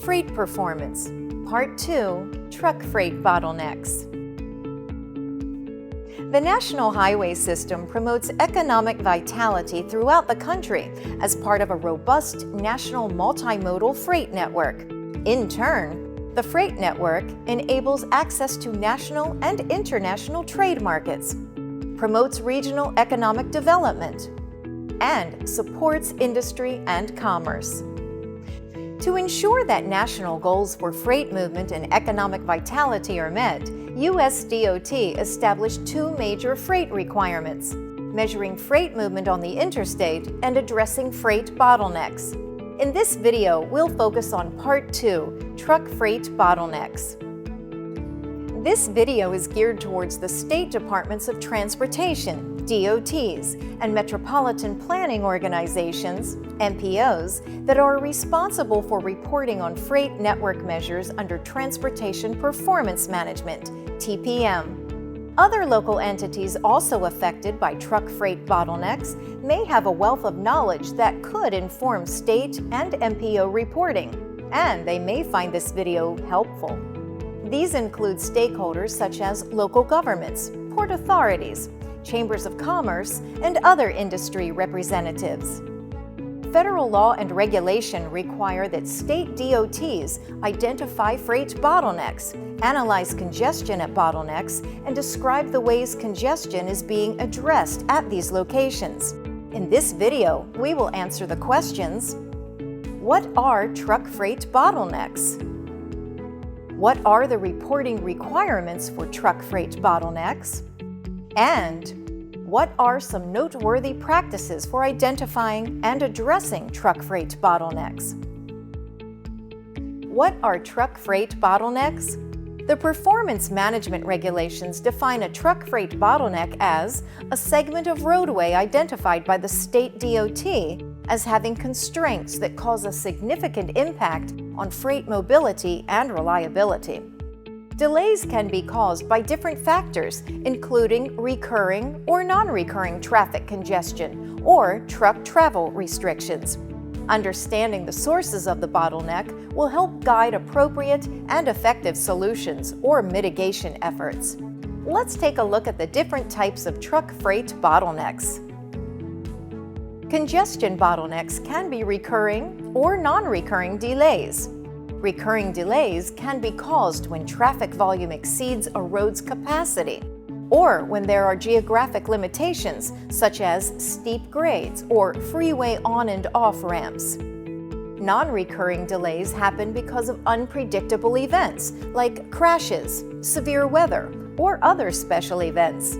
Freight Performance, Part 2, Truck Freight Bottlenecks. The National Highway System promotes economic vitality throughout the country as part of a robust national multimodal freight network. In turn, the freight network enables access to national and international trade markets, promotes regional economic development, and supports industry and commerce. To ensure that national goals for freight movement and economic vitality are met, U.S. DOT established two major freight requirements: measuring freight movement on the interstate and addressing freight bottlenecks. In this video, we'll focus on Part 2, Truck Freight Bottlenecks. This video is geared towards the state departments of transportation, DOTs, and metropolitan planning organizations, MPOs, that are responsible for reporting on freight network measures under Transportation Performance Management, TPM. Other local entities also affected by truck freight bottlenecks may have a wealth of knowledge that could inform state and MPO reporting, and they may find this video helpful. These include stakeholders such as local governments, port authorities, chambers of commerce, and other industry representatives. Federal law and regulation require that state DOTs identify freight bottlenecks, analyze congestion at bottlenecks, and describe the ways congestion is being addressed at these locations. In this video, we will answer the questions: what are truck freight bottlenecks? What are the reporting requirements for truck freight bottlenecks? And what are some noteworthy practices for identifying and addressing truck freight bottlenecks? What are truck freight bottlenecks? The performance management regulations define a truck freight bottleneck as a segment of roadway identified by the state DOT as having constraints that cause a significant impact on freight mobility and reliability. Delays can be caused by different factors, including recurring or non-recurring traffic congestion or truck travel restrictions. Understanding the sources of the bottleneck will help guide appropriate and effective solutions or mitigation efforts. Let's take a look at the different types of truck freight bottlenecks. Congestion bottlenecks can be recurring or non-recurring delays. Recurring delays can be caused when traffic volume exceeds a road's capacity, or when there are geographic limitations such as steep grades or freeway on and off ramps. Non-recurring delays happen because of unpredictable events like crashes, severe weather, or other special events.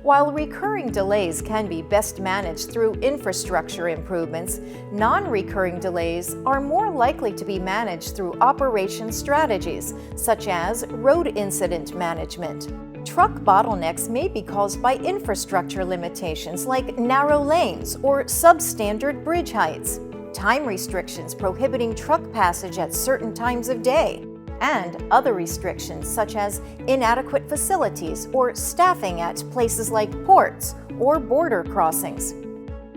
While recurring delays can be best managed through infrastructure improvements, non-recurring delays are more likely to be managed through operation strategies, such as road incident management. Truck bottlenecks may be caused by infrastructure limitations like narrow lanes or substandard bridge heights, time restrictions prohibiting truck passage at certain times of day, and other restrictions such as inadequate facilities or staffing at places like ports or border crossings.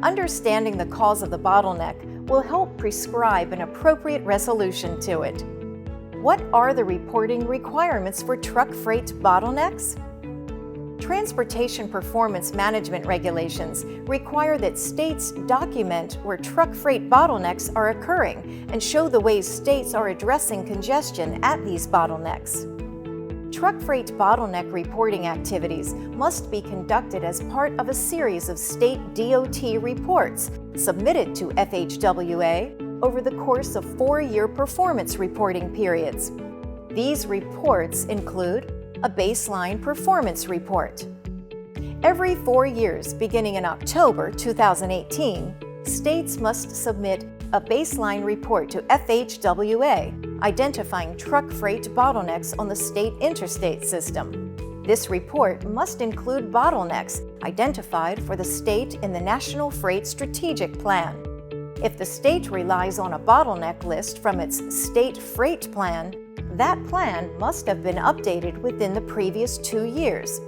Understanding the cause of the bottleneck will help prescribe an appropriate resolution to it. What are the reporting requirements for truck freight bottlenecks? Transportation Performance Management regulations require that states document where truck freight bottlenecks are occurring and show the ways states are addressing congestion at these bottlenecks. Truck freight bottleneck reporting activities must be conducted as part of a series of state DOT reports submitted to FHWA over the course of 4-year performance reporting periods. These reports include a baseline performance report. Every 4 years, beginning in October 2018, states must submit a baseline report to FHWA identifying truck freight bottlenecks on the state interstate system. This report must include bottlenecks identified for the state in the National Freight Strategic Plan. If the state relies on a bottleneck list from its state freight plan, that plan must have been updated within the previous 2 years.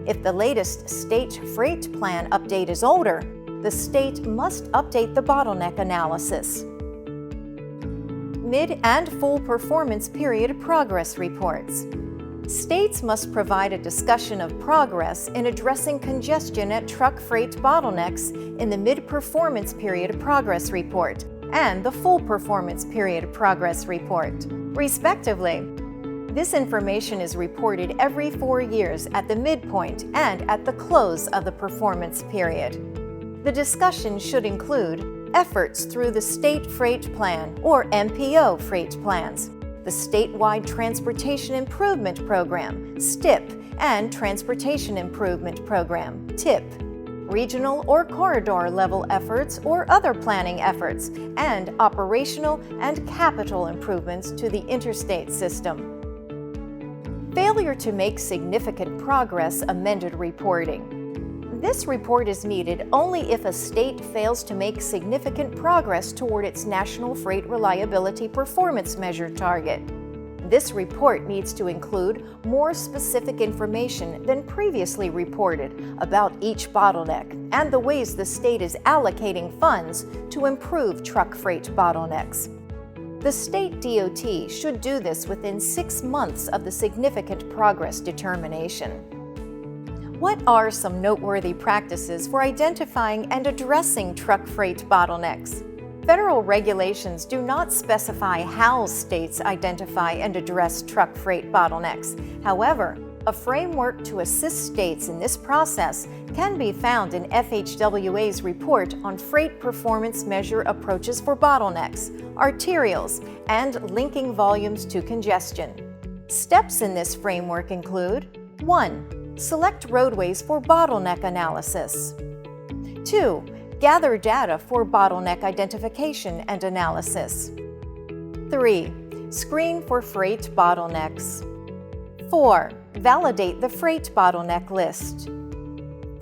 If the latest state freight plan update is older, the state must update the bottleneck analysis. mid and full performance period progress reports. States must provide a discussion of progress in addressing congestion at truck freight bottlenecks in the mid-performance period progress report and the full performance period progress report, respectively. This information is reported every 4 years at the midpoint and at the close of the performance period. The discussion should include efforts through the State Freight Plan or MPO freight plans, the Statewide Transportation Improvement Program, STIP, and Transportation Improvement Program, TIP, regional or corridor level efforts or other planning efforts, and operational and capital improvements to the interstate system. Failure to make significant progress amended reporting. This report is needed only if a state fails to make significant progress toward its National Freight Reliability Performance Measure target. This report needs to include more specific information than previously reported about each bottleneck and the ways the state is allocating funds to improve truck freight bottlenecks. The state DOT should do this within 6 months of the significant progress determination. What are some noteworthy practices for identifying and addressing truck freight bottlenecks? Federal regulations do not specify how states identify and address truck freight bottlenecks. However, a framework to assist states in this process can be found in FHWA's report on Freight Performance Measure Approaches for Bottlenecks, Arterials, and Linking Volumes to Congestion. Steps in this framework include 1. Select roadways for bottleneck analysis. 2. Gather data for bottleneck identification and analysis. 3. Screen for freight bottlenecks. 4. Validate the freight bottleneck list.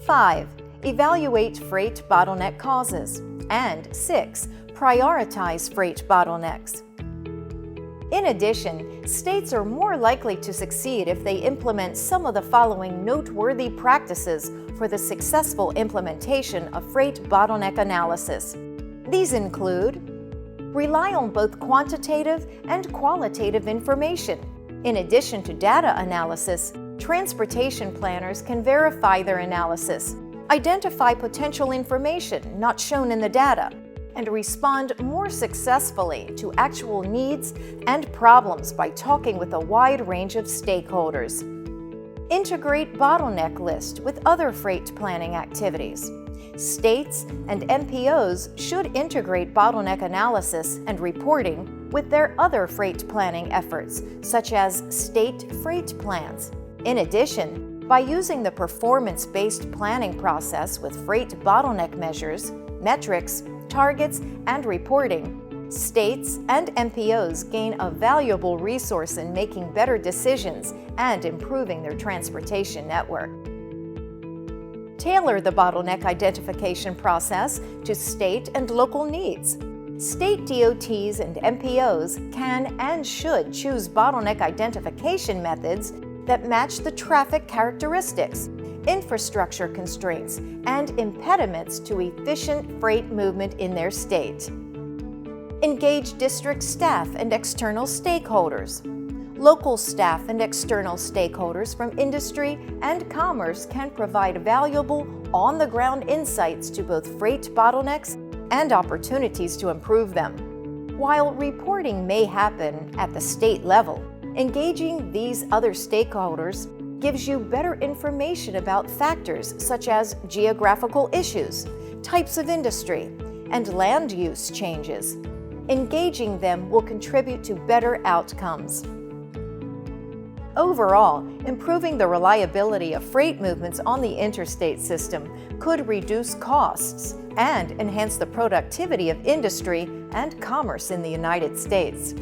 5. Evaluate freight bottleneck causes. And 6. Prioritize freight bottlenecks. In addition, states are more likely to succeed if they implement some of the following noteworthy practices for the successful implementation of freight bottleneck analysis. These include: rely on both quantitative and qualitative information. In addition to data analysis, transportation planners can verify their analysis, identify potential information not shown in the data, and respond more successfully to actual needs and problems by talking with a wide range of stakeholders. Integrate bottleneck list with other freight planning activities. States and MPOs should integrate bottleneck analysis and reporting with their other freight planning efforts, such as state freight plans. In addition, by using the performance-based planning process with freight bottleneck measures, metrics, targets, and reporting, states and MPOs gain a valuable resource in making better decisions and improving their transportation network. Tailor the bottleneck identification process to state and local needs. State DOTs and MPOs can and should choose bottleneck identification methods that match the traffic characteristics, infrastructure constraints, and impediments to efficient freight movement in their state. Engage district staff and external stakeholders. Local staff and external stakeholders from industry and commerce can provide valuable, on-the-ground insights to both freight bottlenecks and opportunities to improve them. While reporting may happen at the state level, engaging these other stakeholders gives you better information about factors such as geographical issues, types of industry, and land use changes. Engaging them will contribute to better outcomes. Overall, improving the reliability of freight movements on the interstate system could reduce costs and enhance the productivity of industry and commerce in the United States.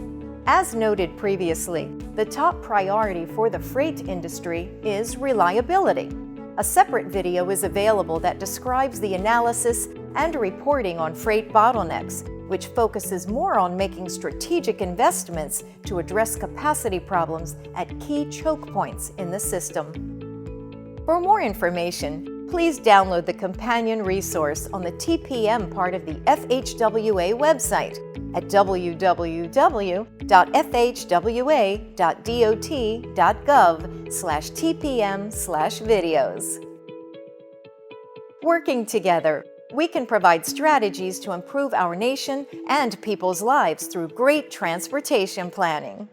As noted previously, the top priority for the freight industry is reliability. A separate video is available that describes the analysis and reporting on freight bottlenecks, which focuses more on making strategic investments to address capacity problems at key choke points in the system. For more information, please download the companion resource on the TPM part of the FHWA website at www.fhwa.dot.gov/tpm/videos. Working together, we can provide strategies to improve our nation and people's lives through great transportation planning.